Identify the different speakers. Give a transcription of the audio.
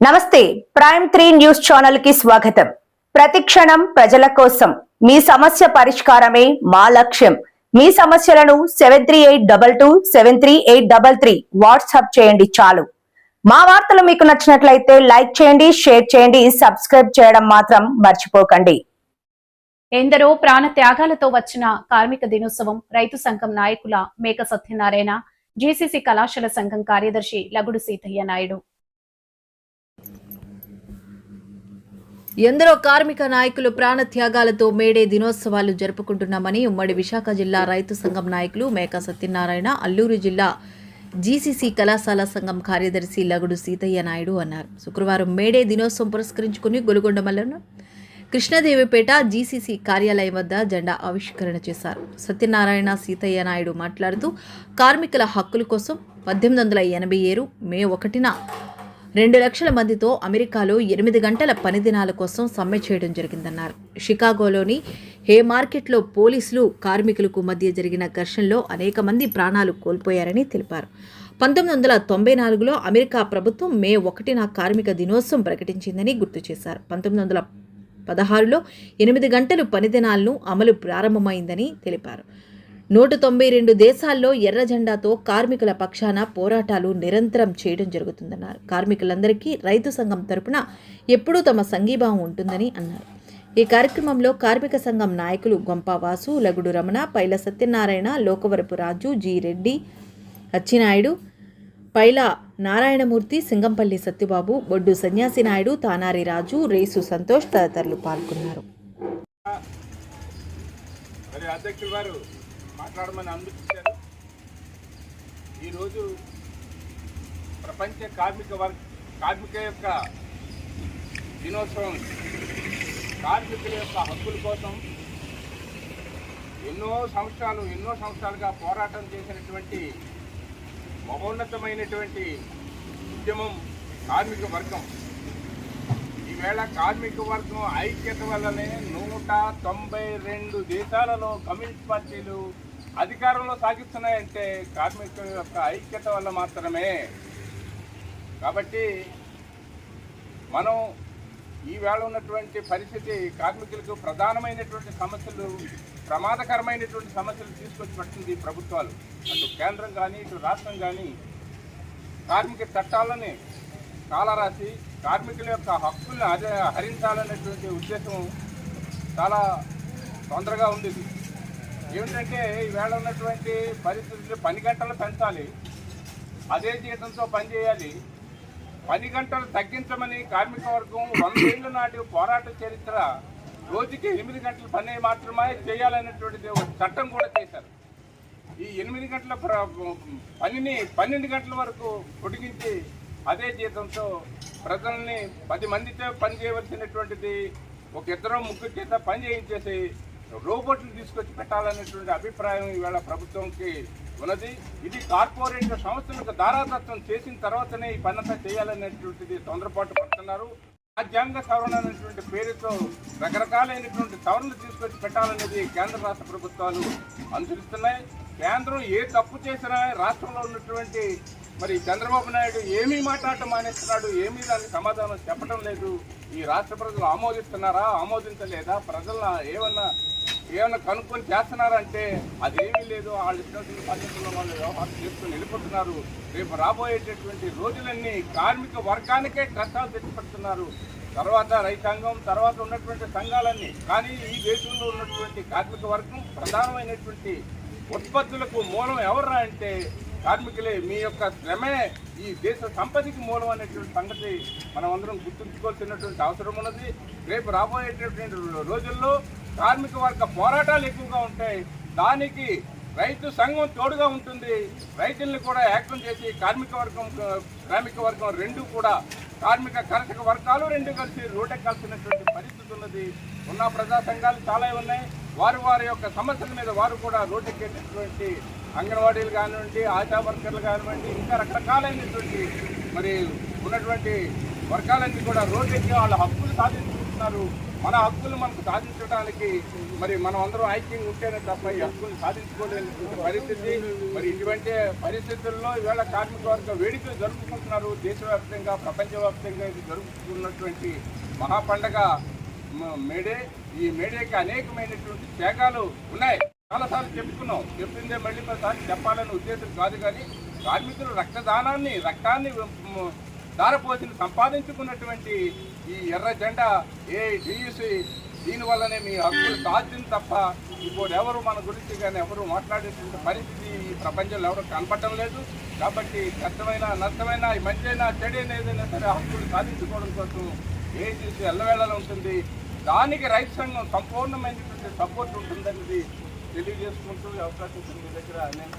Speaker 1: నమస్తే prime 3 news channel కి స్వాగతం. ప్రతిక్షణం ప్రజల కోసం మీ సమస్య పరిష్కారమే మా లక్ష్యం. మీ సమస్యలను 7382273833 వాట్సాప్ చేయండి చాలు. మా వార్తలు మీకు నచ్చినట్లయితే లైక్ చేయండి, షేర్ చేయండి, సబ్స్క్రైబ్ చేయడం మాత్రం మర్చిపోకండి.
Speaker 2: ఎందరో ప్రాణ త్యాగాలతో వచ్చిన కార్మిక దినోత్సవం రైతు సంఘం నాయకుల మేక సత్యనారాయణ, జీసీసీ కళాశాల సంఘం కార్యదర్శి లగుడు సీతయ్య నాయుడు.
Speaker 3: ఎందరో కార్మిక నాయకులు ప్రాణ త్యాగాలతో మేడే దినోత్సవాలు జరుపుకుంటున్నామని ఉమ్మడి విశాఖ జిల్లా రైతు సంఘం నాయకులు మేక సత్యనారాయణ, అల్లూరు జిల్లా జీసీసీ కళాశాల సంఘం కార్యదర్శి లగుడు సీతయ్య నాయుడు అన్నారు. శుక్రవారం మేడే దినోత్సవం పురస్కరించుకుని గొలుగొండ మండలం కృష్ణదేవిపేట జీసీసీ కార్యాలయం వద్ద జెండా ఆవిష్కరణ చేశారు. సత్యనారాయణ, సీతయ్య నాయుడు మాట్లాడుతూ కార్మికుల హక్కుల కోసం 1887 మే 1న 2 లక్షల మందితో అమెరికాలో 8 గంటల పని దినాల కోసం సమ్మె చేయడం జరిగిందన్నారు. షికాగోలోని హే మార్కెట్లో పోలీసులు కార్మికులకు మధ్య జరిగిన ఘర్షణలో అనేక మంది ప్రాణాలు కోల్పోయారని తెలిపారు. 1994లో అమెరికా ప్రభుత్వం మే 1న కార్మిక దినోత్సవం ప్రకటించిందని గుర్తు చేశారు. 1916లో 8 గంటలు పని దినాలను అమలు ప్రారంభమైందని తెలిపారు. 192 దేశాల్లో ఎర్ర జెండాతో కార్మికుల పక్షాన పోరాటాలు నిరంతరం చేయడం జరుగుతుందన్నారు. కార్మికులందరికీ రైతు సంఘం తరపున ఎప్పుడూ తమ సంఘీభావం ఉంటుందని అన్నారు. ఈ కార్యక్రమంలో కార్మిక సంఘం నాయకులు గొంప వాసు, లగుడు రమణ, పైల సత్యనారాయణ, లోకవరపు రాజు, జి రెడ్డి, అచ్చినాయుడు, పైల నారాయణమూర్తి, సింగంపల్లి సత్యబాబు, బొడ్డు సన్యాసి నాయుడు, తానారి రాజు, రేసు సంతోష్ తదితరులు పాల్గొన్నారు.
Speaker 4: మాట్లాడమని అందుకుంటారు. ఈరోజు ప్రపంచ కార్మిక యొక్క దినోత్సవం కార్మికుల యొక్క హక్కుల కోసం ఎన్నో సంవత్సరాలుగా పోరాటం చేసినటువంటి మహోన్నతమైనటువంటి ఉద్యమం కార్మిక వర్గం. ఈవేళ కార్మిక వర్గం ఐక్యత వల్లనే 192 దేశాలలో కమ్యూనిస్ట్ పార్టీలు అధికారంలో సాగిస్తున్నాయంటే కార్మికుల యొక్క ఐక్యత వల్ల మాత్రమే. కాబట్టి మనం ఈవేళ ఉన్నటువంటి పరిస్థితి కార్మికులకు ప్రధానమైనటువంటి సమస్యలు, ప్రమాదకరమైనటువంటి సమస్యలు తీసుకొచ్చి పెట్టింది ప్రభుత్వాలు. అటు కేంద్రం కానీ ఇటు రాష్ట్రం కానీ కార్మిక చట్టాలని కాలరాసి కార్మికుల యొక్క హక్కుల్ని హరించాలనేటువంటి ఉద్దేశం చాలా తొందరగా ఉంది. ఏమిటంటే ఈవేళ ఉన్నటువంటి పరిస్థితులు 10 గంటలు పెంచాలి, అదే జీతంతో పనిచేయాలి. 10 గంటలు తగ్గించమని కార్మిక వర్గం 100 ఏళ్ల నాటి పోరాట చరిత్ర రోజుకి 8 గంటల పని మాత్రమే చేయాలనేటువంటిది ఒక చట్టం కూడా చేశారు. ఈ 8 గంటల పనిని 12 గంటల వరకు పొడిగించి అదే జీతంతో ప్రజల్ని 10 మందితో పని చేయవలసినటువంటిది ఒక 2-3 చేత పని చేయించేసి రోబోట్లు తీసుకొచ్చి పెట్టాలనేటువంటి అభిప్రాయం ఈవేళ ప్రభుత్వంకి ఉన్నది. ఇది కార్పొరేట్ సంస్థలకు దారాదత్తం చేసిన తర్వాతనే ఈ పనంతా చేయాలనేటువంటిది తొందరపాటు పడుతున్నారు. రాజ్యాంగ సవరణ అనేటువంటి పేరుతో రకరకాలైనటువంటి సవరణలు తీసుకొచ్చి పెట్టాలనేది కేంద్ర రాష్ట్ర ప్రభుత్వాలు అనుసరిస్తున్నాయి. కేంద్రం ఏ తప్పు చేసినా రాష్ట్రంలో ఉన్నటువంటి మరి చంద్రబాబు నాయుడు ఏమీ మాట్లాడటం మానేస్తున్నాడు, ఏమీ దానికి సమాధానం చెప్పడం లేదు. ఈ రాష్ట్ర ప్రజలు ఆమోదిస్తున్నారా, ఆమోదించలేదా, ప్రజలను ఏమన్నా కనుక్కొని చేస్తున్నారంటే అదేమీ లేదు. వాళ్ళు ఇచ్చినటువంటి పద్ధతుల్లో వాళ్ళు వ్యవహారం చేసుకుని వెళ్ళిపోతున్నారు. రేపు రాబోయేటటువంటి రోజులన్నీ కార్మిక వర్గానికే కష్టాలు తెచ్చిపెడుతున్నారు. తర్వాత రైతాంగం, తర్వాత ఉన్నటువంటి సంఘాలన్నీ. కానీ ఈ దేశంలో ఉన్నటువంటి కార్మిక వర్గం ప్రధానమైనటువంటి ఉత్పత్తులకు మూలం ఎవర్రా అంటే కార్మికులే. మీ యొక్క శ్రమే ఈ దేశ సంపదకి మూలం అనేటువంటి సంగతి మనం అందరం గుర్తుంచుకోవాల్సినటువంటి అవసరం ఉన్నది. రేపు రాబోయేటటువంటి రోజుల్లో కార్మిక వర్గ పోరాటాలు ఎక్కువగా ఉంటాయి. దానికి రైతు సంఘం తోడుగా ఉంటుంది. రైతుల్ని కూడా ఏకం చేసి శ్రామిక వర్గం రెండు కూడా కార్మిక కర్షక వర్గాలు రెండు కలిసి రోడ్డెక్కాల్సినటువంటి పరిస్థితి ఉన్నది. ఉన్న ప్రజా సంఘాలు చాలా ఉన్నాయి. వారి యొక్క సమస్యల మీద వారు కూడా రోడ్డెక్కేటటువంటి అంగన్వాడీలు కానివ్వండి, ఆశా వర్కర్లు కానివ్వండి, ఇంకా రకరకాలైనటువంటి మరి ఉన్నటువంటి వర్గాలన్నీ కూడా రోడ్డెక్కి వాళ్ళ హక్కులు సాధించుకుంటున్నారు. మన హక్కులు మనకు సాధించడానికి మరి మనం అందరం ఐక్యంగా ఉంటేనే తప్ప ఈ హక్కులు సాధించుకోలేని పరిస్థితి. మరి ఇటువంటి పరిస్థితుల్లో ఈవేళ కార్మిక వర్గ వేడుకలు జరుపుకుంటున్నారు. దేశవ్యాప్తంగా, ప్రపంచవ్యాప్తంగా ఇది జరుపుకున్నటువంటి మహాపండగ మేడే. ఈ మేడేకి అనేకమైనటువంటి త్యాగాలు ఉన్నాయి. చాలాసార్లు చెప్పిందే మళ్ళీ ఒకసారి చెప్పాలనే ఉద్దేశం కాదు. కానీ కార్మికులు రక్తాన్ని దారపోసిన సంపాదించుకున్నటువంటి ఈ ఎర్ర జెండా ఏఐటీయూసీ దీనివల్లనే మీ హక్కులు సాధ్యం తప్ప ఇప్పుడు ఎవరు మన గురించి కానీ ఎవరు మాట్లాడేటువంటి పరిస్థితి ఈ ప్రపంచంలో ఎవరు కనపడటం లేదు. కాబట్టి నష్టమైన మంచైనా చెడైనా ఏదైనా సరే హక్కులు సాధించుకోవడం కోసం ఏఐటీయూసీ ఎల్లవేళలా ఉంటుంది. దానికి రైతు సంఘం సంపూర్ణమైనటువంటి సపోర్ట్ ఉంటుందనేది తెలియజేసుకుంటూ అవకాశం మీ దగ్గర నేను